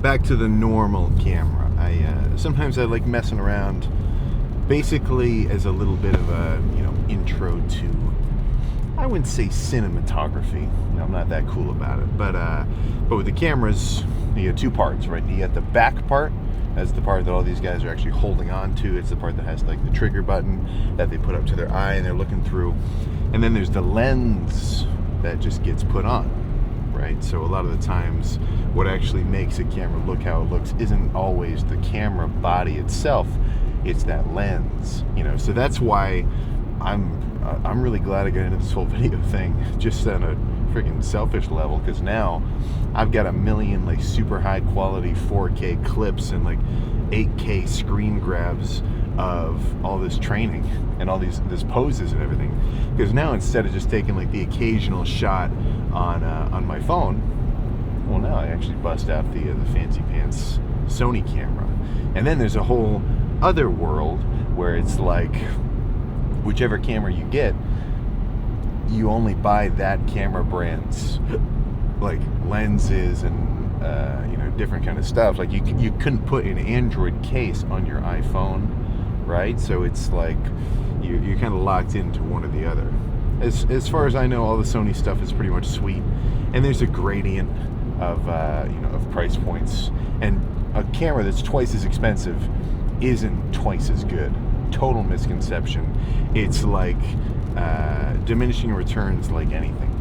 back to the normal camera. Sometimes I like messing around, basically as a little bit of a intro to, I wouldn't say cinematography. I'm not that cool about it, but with the cameras, you got two parts, right? You got the back part. That's the part that all these guys are actually holding on to. It's the part that has like the trigger button that they put up to their eye and they're looking through. And then there's the lens that just gets put on, right? So a lot of the times what actually makes a camera look how it looks isn't always the camera body itself, it's that lens, So that's why I'm really glad I got into this whole video thing, just on a freaking selfish level, because now I've got a million like super high quality 4K clips and like 8K screen grabs of all this training and all these poses and everything. Because now instead of just taking like the occasional shot on my phone, well, now I actually bust out the fancy pants Sony camera. And then there's a whole other world where it's like, whichever camera you get, you only buy that camera brand's like lenses and different kind of stuff. Like you couldn't put an Android case on your iPhone, right? So it's like you're kind of locked into one or the other. As far as I know, all the Sony stuff is pretty much sweet, and there's a gradient of of price points, and a camera that's twice as expensive isn't twice as good. Total misconception. It's like diminishing returns like anything,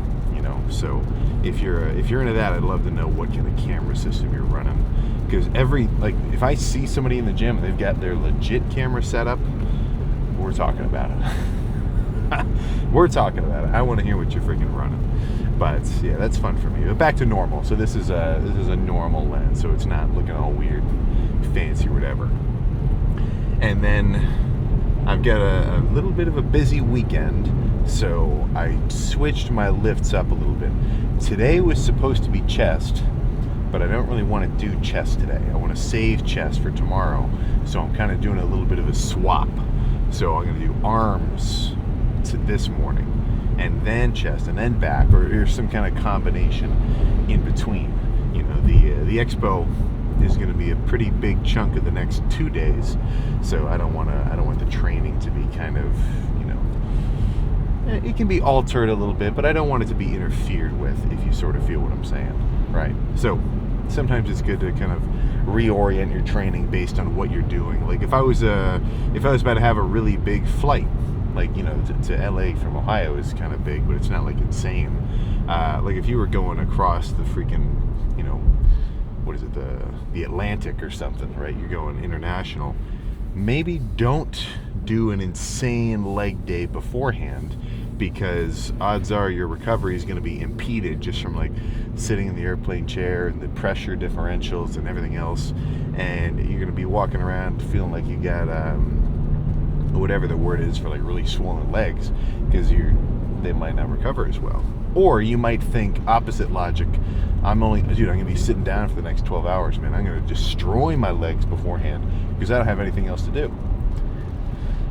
So if you're into that, I'd love to know what kind of camera system you're running, because if I see somebody in the gym and they've got their legit camera set up, we're talking about it. We're talking about it. I want to hear what you're freaking running. But yeah, that's fun for me. But back to normal. So this is a normal lens, so it's not looking all weird, fancy, or whatever. And then I've got a little bit of a busy weekend, so I switched my lifts up a little bit. Today was supposed to be chest, but I don't really want to do chest today. I want to save chest for tomorrow, so I'm kind of doing a little bit of a swap. So I'm going to do arms this morning, and then chest, and then back, or some kind of combination in between. The expo is going to be a pretty big chunk of the next 2 days, so I don't want the training to be kind of, it can be altered a little bit, but I don't want it to be interfered with, if you sort of feel what I'm saying, right? So sometimes it's good to kind of reorient your training based on what you're doing. Like if I was about to have a really big flight, like to LA from Ohio is kind of big, but it's not like insane. Like if you were going across the freaking what is it, the Atlantic or something, right? You're going international. Maybe don't do an insane leg day beforehand, because odds are your recovery is going to be impeded just from like sitting in the airplane chair and the pressure differentials and everything else, and you're going to be walking around feeling like you got whatever the word is for like really swollen legs, because they might not recover as well. Or you might think opposite logic. I'm going to be sitting down for the next 12 hours, man. I'm going to destroy my legs beforehand because I don't have anything else to do.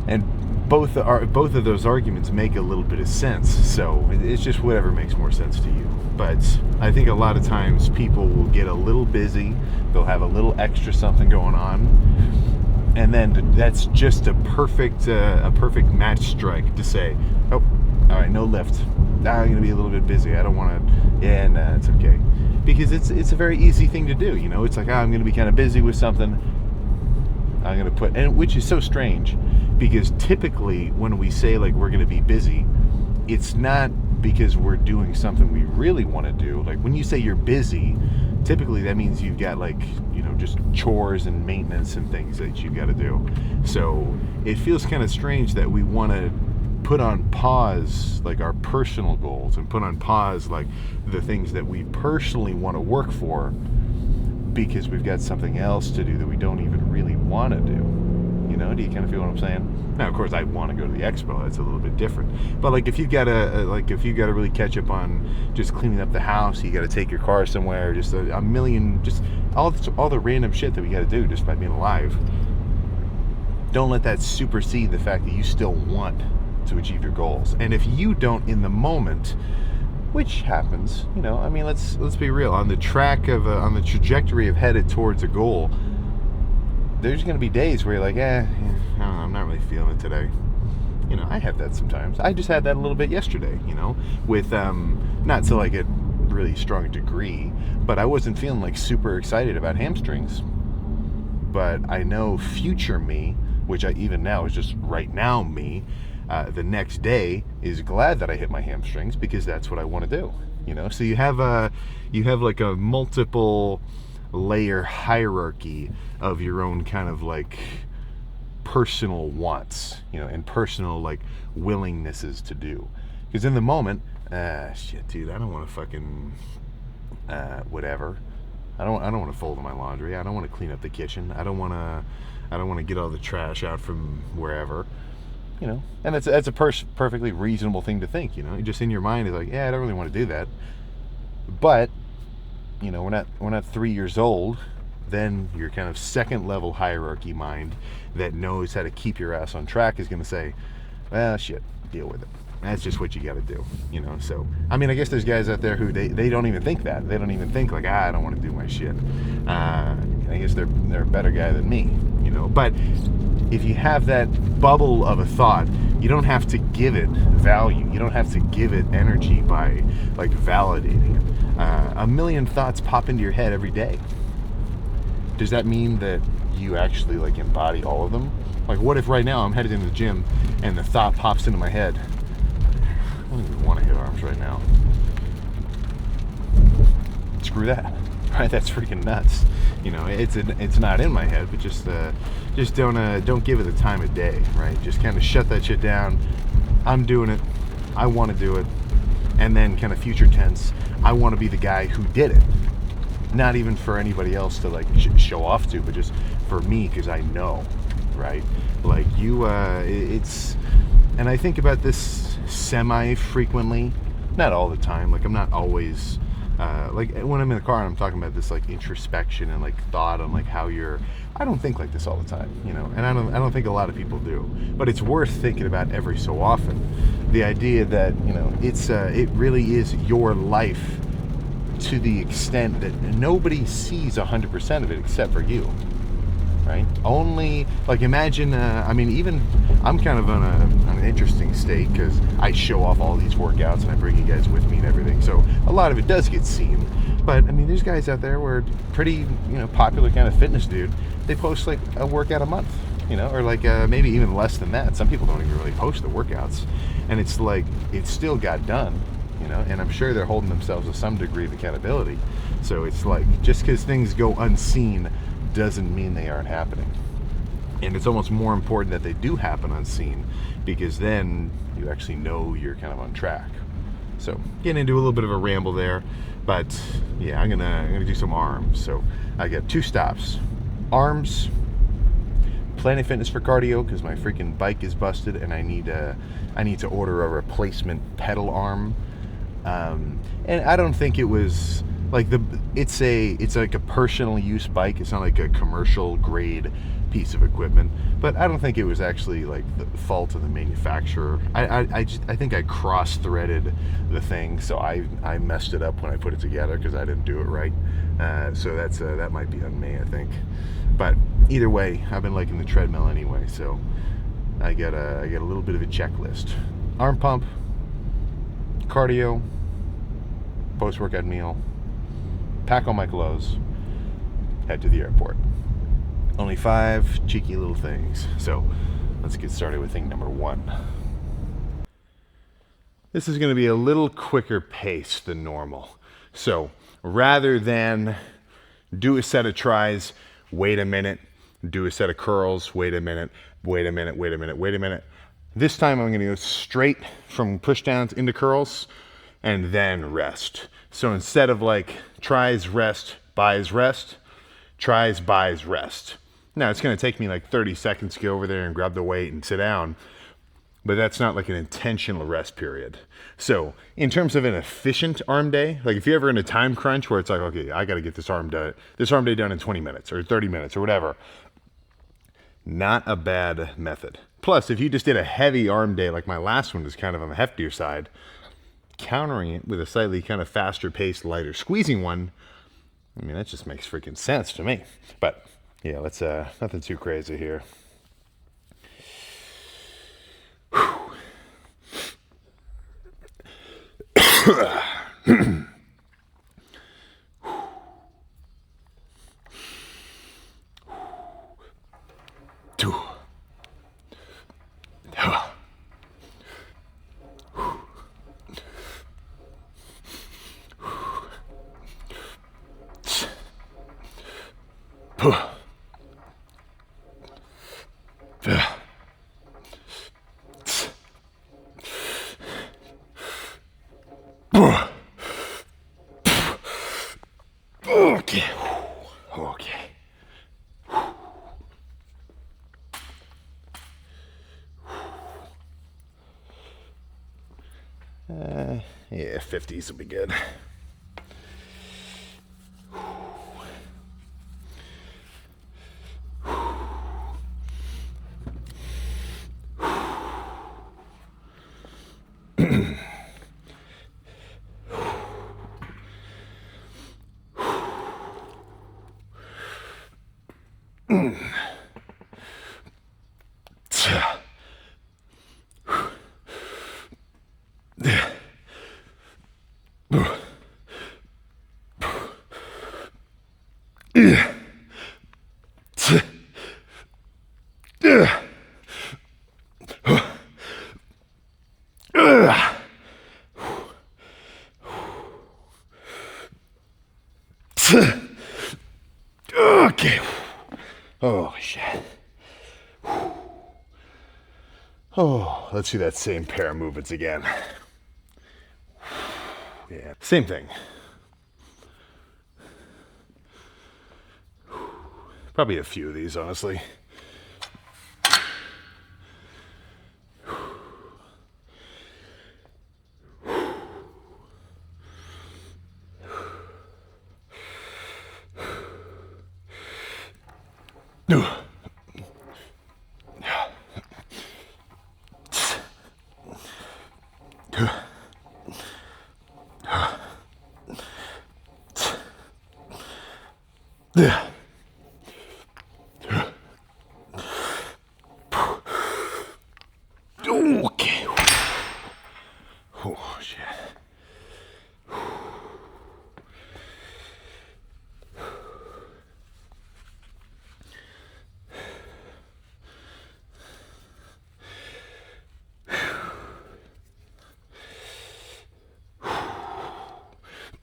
And both of those arguments make a little bit of sense. So it's just whatever makes more sense to you. But I think a lot of times people will get a little busy. They'll have a little extra something going on, and then that's just a perfect match strike to say, oh, all right, no lift. Now I'm going to be a little bit busy. I don't want to. Yeah, nah, it's okay. Because it's a very easy thing to do. It's like, I'm going to be kind of busy with something. I'm going to put, and which is so strange, because typically when we say like we're going to be busy, it's not because we're doing something we really want to do. Like when you say you're busy, typically that means you've got like, just chores and maintenance and things that you've got to do. So it feels kind of strange that we want to put on pause like our personal goals, and put on pause like the things that we personally want to work for, because we've got something else to do that we don't even really want to do. Do you kind of feel what I'm saying? Now, of course, I want to go to the expo. That's a little bit different. But like if you gotta really catch up on just cleaning up the house, you got to take your car somewhere, just a million, just all the random shit that we got to do just by being alive. Don't let that supersede the fact that you still want to achieve your goals. And if you don't in the moment, which happens. I mean, let's be real. On the trajectory of headed towards a goal, there's going to be days where you're like, I don't know, I'm not really feeling it today. I have that sometimes. I just had that a little bit yesterday, with, not to like a really strong degree, but I wasn't feeling like super excited about hamstrings. But I know future me, which even now is just right now me, the next day is glad that I hit my hamstrings because that's what I want to do. So you have like a multiple layer hierarchy of your own kind of like personal wants, and personal like willingnesses to do. Because in the moment, shit, dude, I don't want to fucking whatever. I don't want to fold my laundry. I don't want to clean up the kitchen. I don't want to get all the trash out from wherever. And that's a perfectly reasonable thing to think. Just in your mind is like, I don't really want to do that. But we're not 3 years old. Then your kind of second level hierarchy mind that knows how to keep your ass on track is going to say, well, shit, deal with it. That's just what you got to do, So, I mean, I guess there's guys out there who they don't even think that. They don't even think like, I don't want to do my shit. I guess they're a better guy than me, But if you have that bubble of a thought, you don't have to give it value. You don't have to give it energy by like validating it. A million thoughts pop into your head every day. Does that mean that you actually like embody all of them? Like, what if right now I'm headed into the gym and the thought pops into my head, I don't even want to hit arms right now. Screw that, right? That's freaking nuts. It's not in my head, but just don't give it the time of day, right? Just kind of shut that shit down. I'm doing it. I want to do it, and then kind of future tense. I want to be the guy who did it. Not even for anybody else to like show off to, but just for me, because I know, right? Like it's, and I think about this semi-frequently, not all the time. Like I'm not always, like when I'm in the car and I'm talking about this like introspection and like thought on like how I don't think like this all the time, and I don't think a lot of people do, but it's worth thinking about every so often. The idea that, it really is your life to the extent that nobody sees 100% of it except for you, right? Only, like, imagine, even I'm kind of on an interesting state because I show off all these workouts and I bring you guys with me and everything, so a lot of it does get seen. But I mean, there's guys out there who are pretty, popular kind of fitness dude. They post like a workout a month, or like maybe even less than that. Some people don't even really post the workouts, and it's like it still got done. And I'm sure they're holding themselves to some degree of accountability. So it's like, just because things go unseen doesn't mean they aren't happening. And it's almost more important that they do happen unseen, because then you actually know you're kind of on track. So getting into a little bit of a ramble there, but yeah, I'm gonna do some arms. So I got 2 stops: arms, Planet Fitness for cardio, because my freaking bike is busted and I need to order a replacement pedal arm. And I don't think it was like it's like a personal use bike. It's not like a commercial grade piece of equipment, but I don't think it was actually like the fault of the manufacturer. I think I cross-threaded the thing, so I messed it up when I put it together because I didn't do it right. So that might be on me, I think. But either way, I've been liking the treadmill anyway, so I got a little bit of a checklist: arm pump, cardio, post-workout meal, pack all my clothes, head to the airport. Only 5 cheeky little things. So let's get started with thing number 1. This is going to be a little quicker pace than normal. So rather than do a set of tries, wait a minute, do a set of curls, wait a minute, this time I'm going to go straight from push downs into curls and then rest. So instead of like tries, rest, buys, rest, tries, buys, rest. Now it's going to take me like 30 seconds to go over there and grab the weight and sit down, but that's not like an intentional rest period. So in terms of an efficient arm day, like if you're ever in a time crunch where it's like, okay, I got to get this arm day done in 20 minutes or 30 minutes or whatever, not a bad method. Plus, if you just did a heavy arm day, like my last one was kind of on the heftier side, countering it with a slightly kind of faster paced, lighter squeezing one, I mean, that just makes freaking sense to me. But yeah, let's nothing too crazy here. Two. Okay. Okay. Yeah, 50s will be good. Okay. Oh, shit. Oh, let's do that same pair of movements again. Yeah, same thing. Probably a few of these, honestly. Okay. Oh, shit.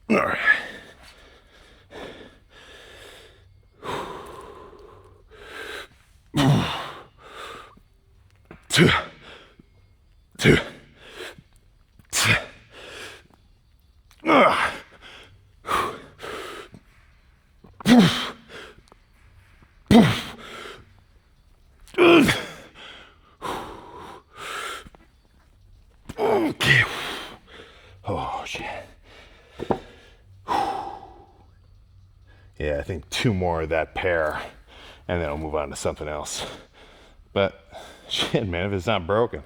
All right. Two. Okay. Oh, shit. Yeah, I think two more of that pair, and then I'll move on to something else. But, shit, man, if it's not broken.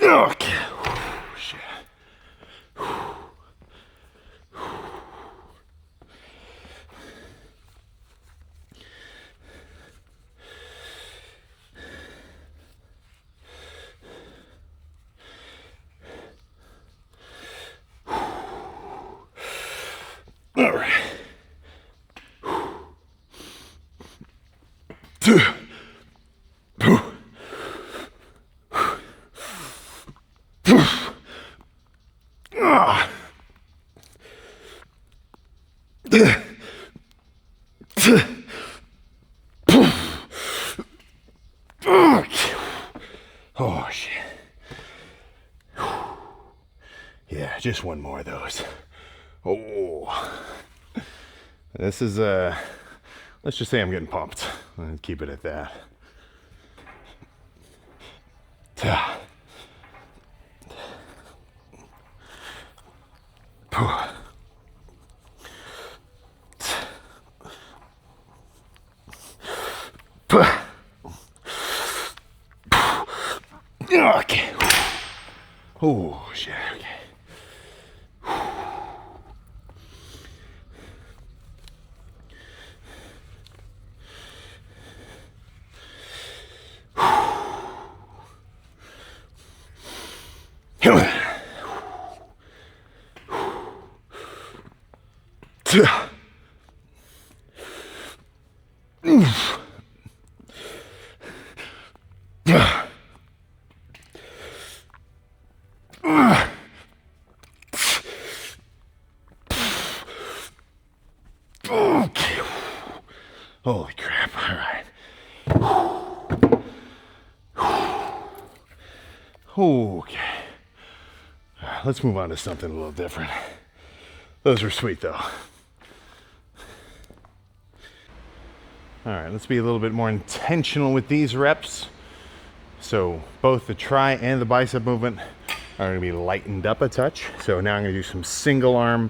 Okay. Shit. All right. Oh, shit. Yeah, just one more of those. Oh. This is, let's just say I'm getting pumped. Let's keep it at that. Oh, shit, okay. Okay. Holy crap. All right. Okay. Let's move on to something a little different. Those were sweet though. All right, let's be a little bit more intentional with these reps. So both the tri and the bicep movement are gonna be lightened up a touch. So now I'm gonna do some single arm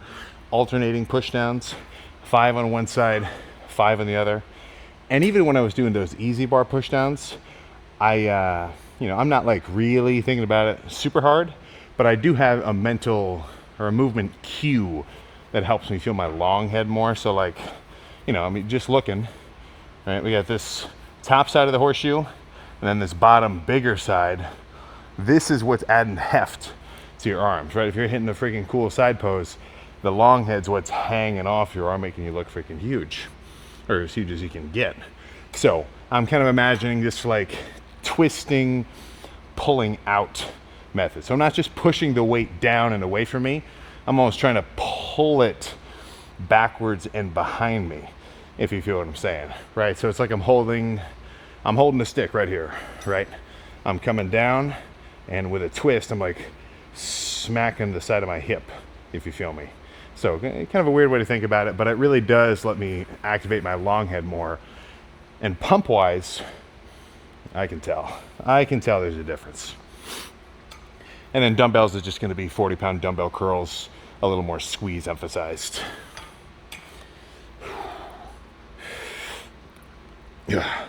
alternating push downs, 5 on one side, 5 on the other. And even when I was doing those easy bar push downs, I'm not like really thinking about it super hard, but I do have a mental or a movement cue that helps me feel my long head more. So like, just looking, right? We got this top side of the horseshoe and then this bottom bigger side. This is what's adding heft to your arms, right? If you're hitting a freaking cool side pose, the long head's what's hanging off your arm, making you look freaking huge, or as huge as you can get. So I'm kind of imagining this like twisting, pulling out method. So I'm not just pushing the weight down and away from me. I'm almost trying to pull it backwards and behind me, if you feel what I'm saying, right? So it's like I'm holding a stick right here, right? I'm coming down, and with a twist, I'm like smacking the side of my hip, if you feel me. So kind of a weird way to think about it, but it really does let me activate my long head more. And pump wise, I can tell there's a difference. And then dumbbells is just going to be 40-pound dumbbell curls, a little more squeeze emphasized. Yeah.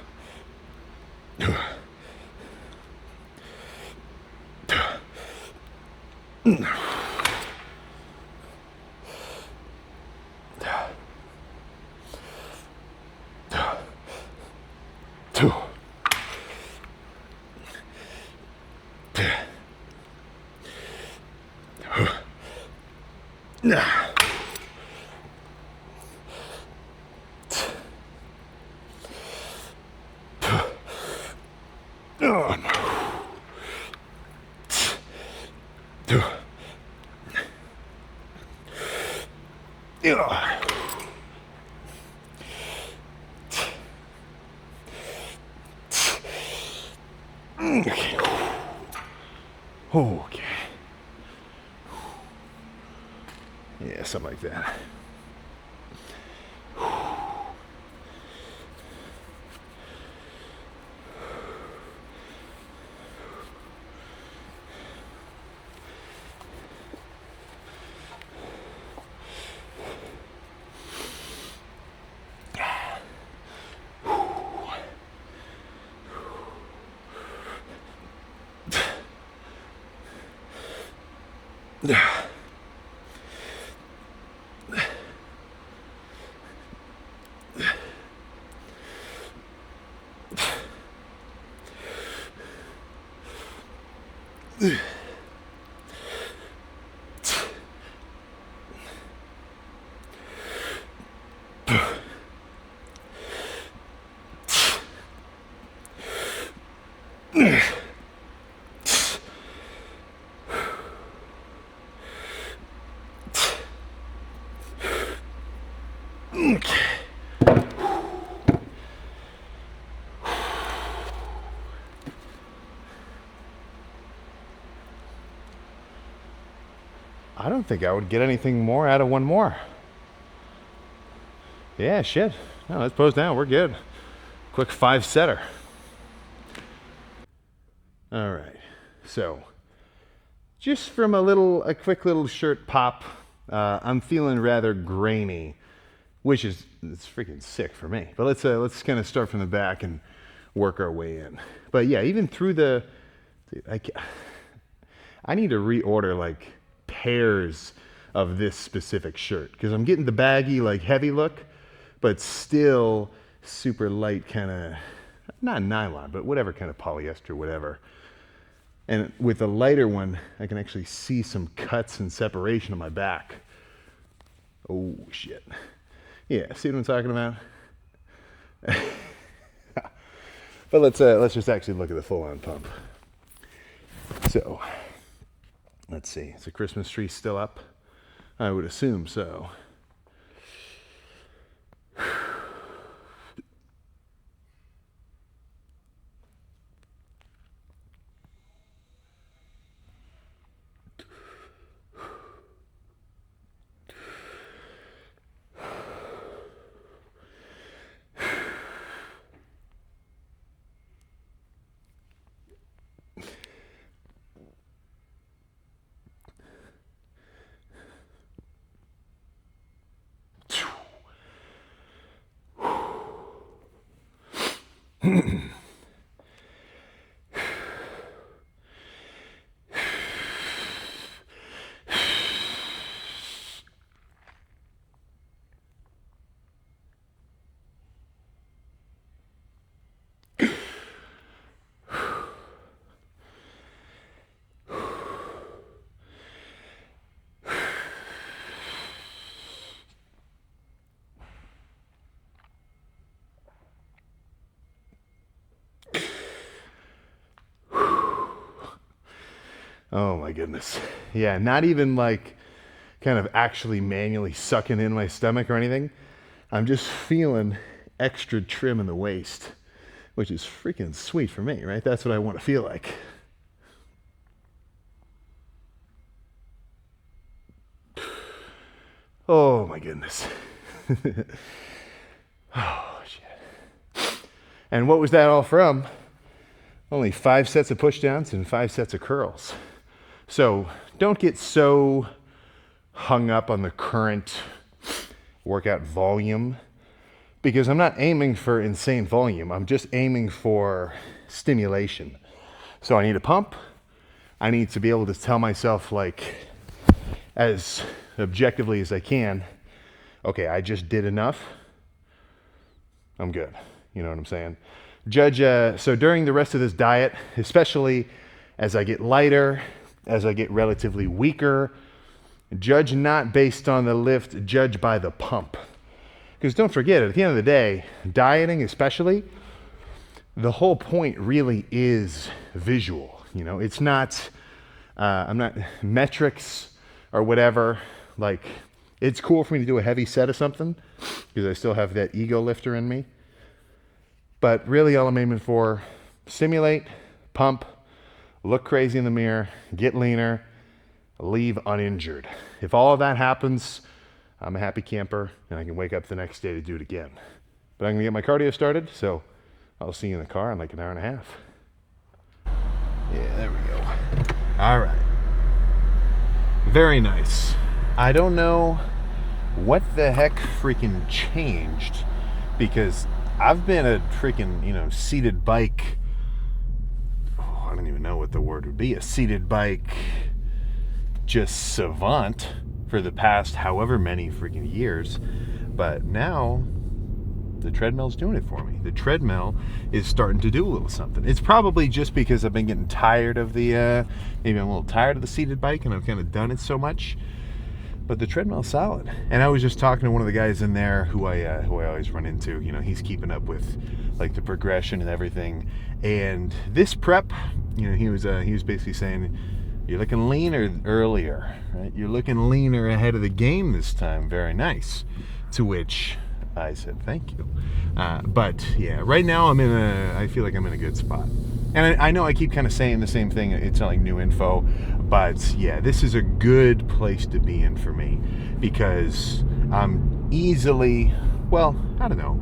Okay. Yeah, something like that. I don't think I would get anything more out of one more. Yeah, shit. No, let's pose down. We're good. Quick 5-setter. All right. So, just from a quick little shirt pop, I'm feeling rather grainy, which is it's freaking sick for me. But let's kind of start from the back and work our way in. But yeah, even through I need to reorder like pairs of this specific shirt because I'm getting the baggy, like heavy look, but still super light kind of, not nylon, but whatever kind of polyester, whatever. And with the lighter one, I can actually see some cuts and separation on my back. Oh, shit. Yeah, see what I'm talking about? But let's just actually look at the full-on pump. So, let's see. Is the Christmas tree still up? I would assume so. Oh my goodness. Yeah, not even like kind of actually manually sucking in my stomach or anything. I'm just feeling extra trim in the waist, which is freaking sweet for me, right? That's what I want to feel like. Oh my goodness. Oh shit. And what was that all from? Only 5 sets of push downs and 5 sets of curls. So don't get so hung up on the current workout volume because I'm not aiming for insane volume. I'm just aiming for stimulation. So I need a pump. I need to be able to tell myself, like, as objectively as I can, okay, I just did enough. I'm good. You know what I'm saying? So during the rest of this diet, especially as I get lighter, as I get relatively weaker, judge not based on the lift, judge by the pump. Because don't forget, at the end of the day, dieting especially, the whole point really is visual. You know, it's not, I'm not metrics or whatever. Like, it's cool for me to do a heavy set of something because I still have that ego lifter in me. But really all I'm aiming for, stimulate, pump, look crazy in the mirror, get leaner, leave uninjured. If all of that happens, I'm a happy camper and I can wake up the next day to do it again. But I'm gonna get my cardio started, so I'll see you in the car in like an hour and a half. Yeah, there we go. All right. Very nice. I don't know what the heck freaking changed because I've been a freaking, seated bike. Oh, I don't even know what the word would be. A seated bike just savant for the past however many freaking years. But now the treadmill's doing it for me. The treadmill is starting to do a little something. It's probably just because I've been getting tired of maybe I'm a little tired of the seated bike and I've kind of done it so much. But the treadmill's solid. And I was just talking to one of the guys in there who I always run into. He's keeping up with like the progression and everything. And this prep, he was basically saying, you're looking leaner earlier, right? You're looking leaner ahead of the game this time. Very nice. To which I said, thank you. But yeah, right now I feel like I'm in a good spot. And I know I keep kind of saying the same thing. It's not like new info, but yeah, this is a good place to be in for me because I'm easily, well, I don't know.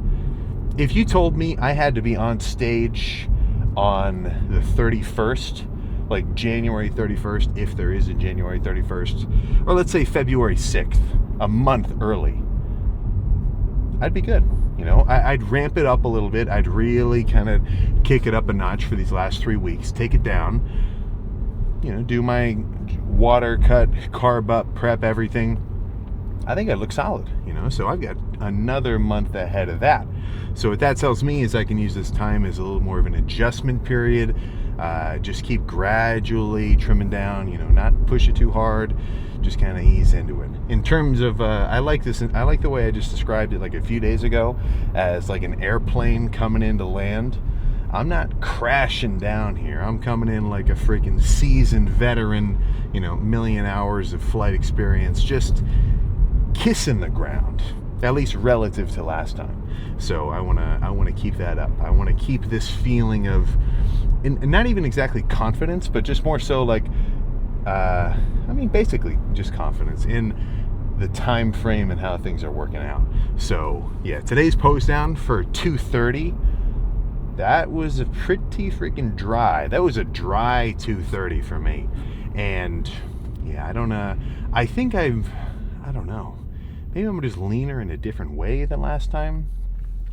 If you told me I had to be on stage on the 31st, like January 31st, if there is a January 31st, or let's say February 6th, a month early, I'd be good. I'd ramp it up a little bit. I'd really kind of kick it up a notch for these last 3 weeks, take it down, do my water cut, carb up, prep, everything, I think I look solid, so I've got another month ahead of that. So what that tells me is I can use this time as a little more of an adjustment period, just keep gradually trimming down, not push it too hard, just kind of ease into it. In terms of, I like the way I just described it like a few days ago as like an airplane coming into land. I'm not crashing down here. I'm coming in like a freaking seasoned veteran, million hours of flight experience, just kissing the ground, at least relative to last time. So I want to keep that up. I want to keep this feeling of, and not even exactly confidence, but just more so like, basically just confidence in the time frame and how things are working out. So yeah, today's post down for 2:30. That was a pretty freaking dry. That was a dry 2:30 for me. And yeah, I don't know. I don't know. Maybe I'm just leaner in a different way than last time.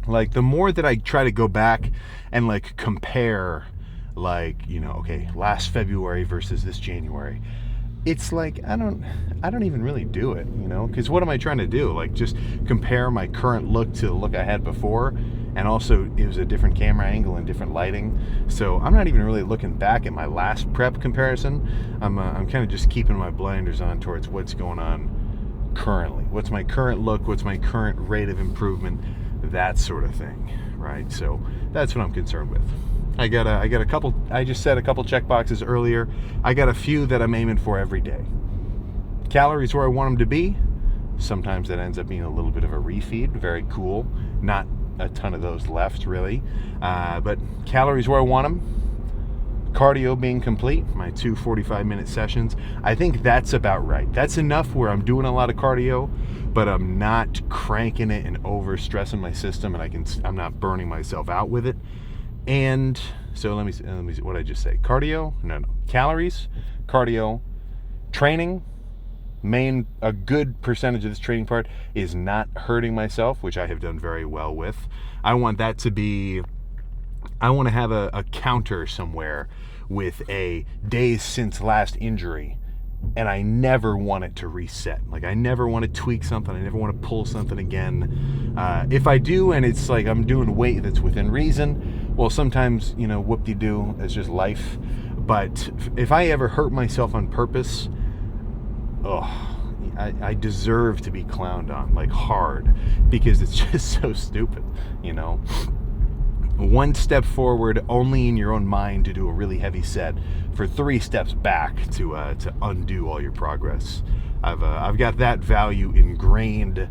Like the more that I try to go back and like compare, like, okay, last February versus this January, it's like I don't even really do it, because what am I trying to do? Like just compare my current look to the look I had before, and also it was a different camera angle and different lighting. So I'm not even really looking back at my last prep comparison. I'm kind of just keeping my blinders on towards what's going on currently. What's my current look? What's my current rate of improvement? That sort of thing, right? So that's what I'm concerned with. I got a couple. I just set a couple check boxes earlier. I got a few that I'm aiming for every day. Calories where I want them to be. Sometimes that ends up being a little bit of a refeed. Very cool. Not a ton of those left, really. But calories where I want them. Cardio being complete, my 2 45-minute sessions. I think that's about right. That's enough where I'm doing a lot of cardio, but I'm not cranking it and overstressing my system, and I'm not burning myself out with it. And so let me see what I just say. Cardio, no, calories, cardio, training. A good percentage of this training part is not hurting myself, which I have done very well with. I want that to be, I want to have a counter somewhere with a days since last injury, and I never want it to reset. Like I never want to tweak something. I never want to pull something again. If I do, and it's like I'm doing weight that's within reason, well, sometimes, whoop-de-doo, it's just life. But if I ever hurt myself on purpose, I deserve to be clowned on, like hard, because it's just so stupid, One step forward only in your own mind to do a really heavy set for 3 steps back to undo all your progress. I've got that value ingrained,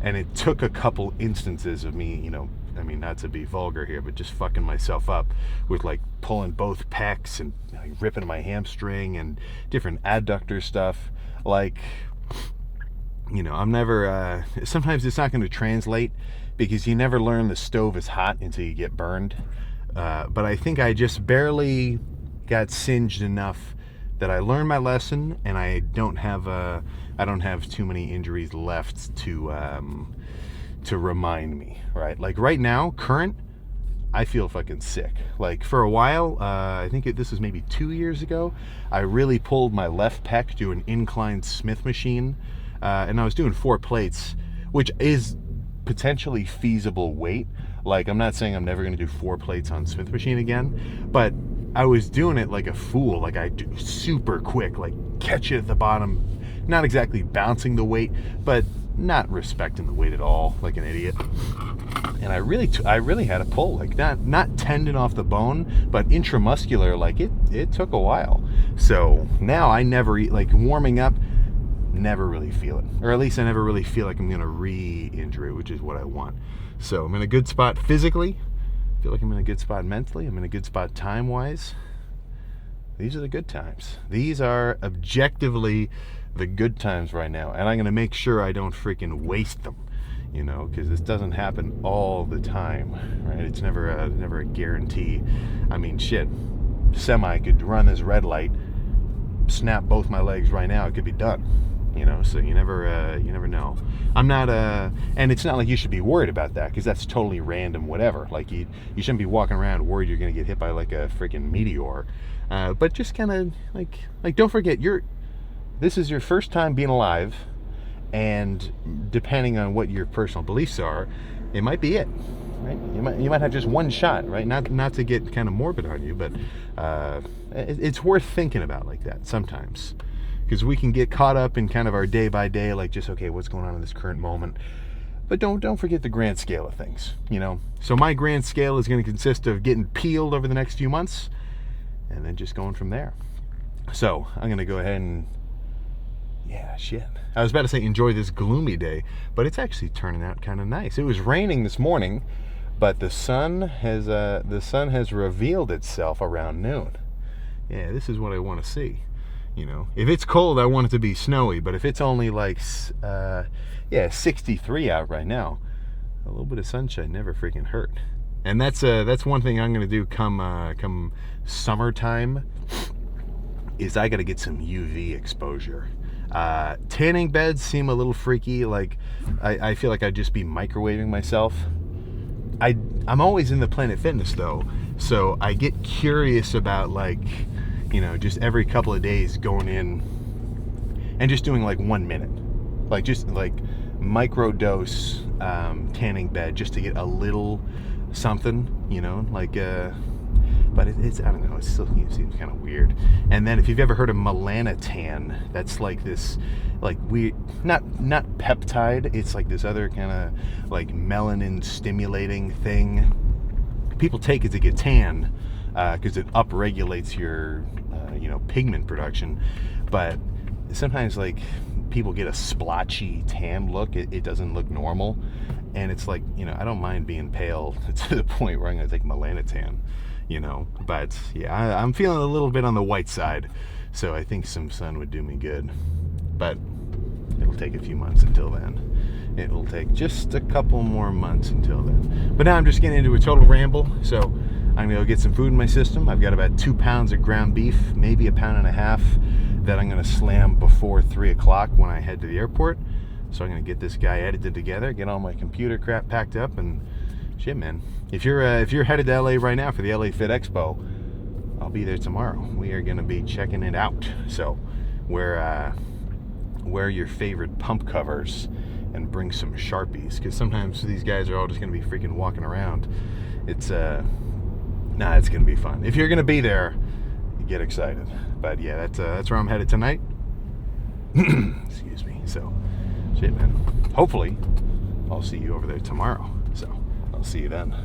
and it took a couple instances of me, not to be vulgar here, but just fucking myself up with like pulling both pecs and like, ripping my hamstring and different adductor stuff. Like, I'm never, sometimes it's not going to translate because you never learn the stove is hot until you get burned. But I think I just barely got singed enough that I learned my lesson, and I don't have too many injuries left to remind me, right? Like right now, current, I feel fucking sick. Like for a while, I think this was maybe 2 years ago, I really pulled my left pec to an inclined Smith machine, and I was doing 4 plates, which is potentially feasible weight. Like I'm not saying I'm never going to do 4 plates on Smith machine again, but I was doing it like a fool. Like I do super quick, like catch it at the bottom, not exactly bouncing the weight, but not respecting the weight at all, like an idiot. And I really had a pull, like not tendon off the bone, but intramuscular. Like it took a while. So now I never eat, like warming up, never really feel it, or at least I never really feel like I'm gonna re-injure it, which is what I want. So I'm in a good spot physically. I feel like I'm in a good spot mentally. I'm in a good spot time-wise. These are the good times. These are objectively the good times right now, and I'm gonna make sure I don't freaking waste them, because this doesn't happen all the time, right? It's never a guarantee. I mean, shit, semi could run this red light, snap both my legs right now, it could be done. So you never know. I'm not and it's not like you should be worried about that, because that's totally random, whatever. Like you shouldn't be walking around worried you're gonna get hit by like a freaking meteor. But just kind of like don't forget, this is your first time being alive, and depending on what your personal beliefs are, it might be it. Right? You might have just one shot, right? Not to get kind of morbid on you, but it's worth thinking about like that sometimes, because we can get caught up in kind of our day by day, like just okay, what's going on in this current moment. But don't forget the grand scale of things, So my grand scale is going to consist of getting peeled over the next few months, and then just going from there. So I'm going to go ahead and shit. I was about to say enjoy this gloomy day, but it's actually turning out kind of nice. It was raining this morning, but the sun has revealed itself around noon. Yeah, this is what I want to see. If it's cold, I want it to be snowy, but if it's only like 63 out right now, a little bit of sunshine never freaking hurt. And that's one thing I'm going to do come summertime, is I got to get some UV exposure. Tanning beds seem a little freaky. Like I feel like I'd just be microwaving myself. I'm always in the Planet Fitness though, so I get curious about just every couple of days going in and just doing like 1 minute, just micro dose tanning bed, just to get a little something, but it's I don't know, it still seems kind of weird. And then if you've ever heard of melanotan, that's like this weird, not peptide, it's like this other kind of like melanin stimulating thing people take it to get tan, because it upregulates your pigment production. But sometimes people get a splotchy tan look. It doesn't look normal, and it's I don't mind being pale to the point where I'm gonna take melanotan. But yeah, I'm feeling a little bit on the white side, so I think some sun would do me good. But it'll take a few months until then. It'll take just a couple more months until then. But now I'm just getting into a total ramble, so I'm gonna go get some food in my system. I've got about 2 pounds of ground beef, maybe 1.5 pounds, that I'm gonna slam before 3 o'clock when I head to the airport. So I'm gonna get this guy edited together, get all my computer crap packed up, and shit, man. If you're headed to LA right now for the LA Fit Expo, I'll be there tomorrow. We are gonna be checking it out. So wear your favorite pump covers and bring some Sharpies, because sometimes these guys are all just gonna be freaking walking around. It's gonna be fun. If you're gonna be there, get excited. But yeah, that's where I'm headed tonight. Excuse me. So shit, man. Hopefully I'll see you over there tomorrow. So I'll see you then.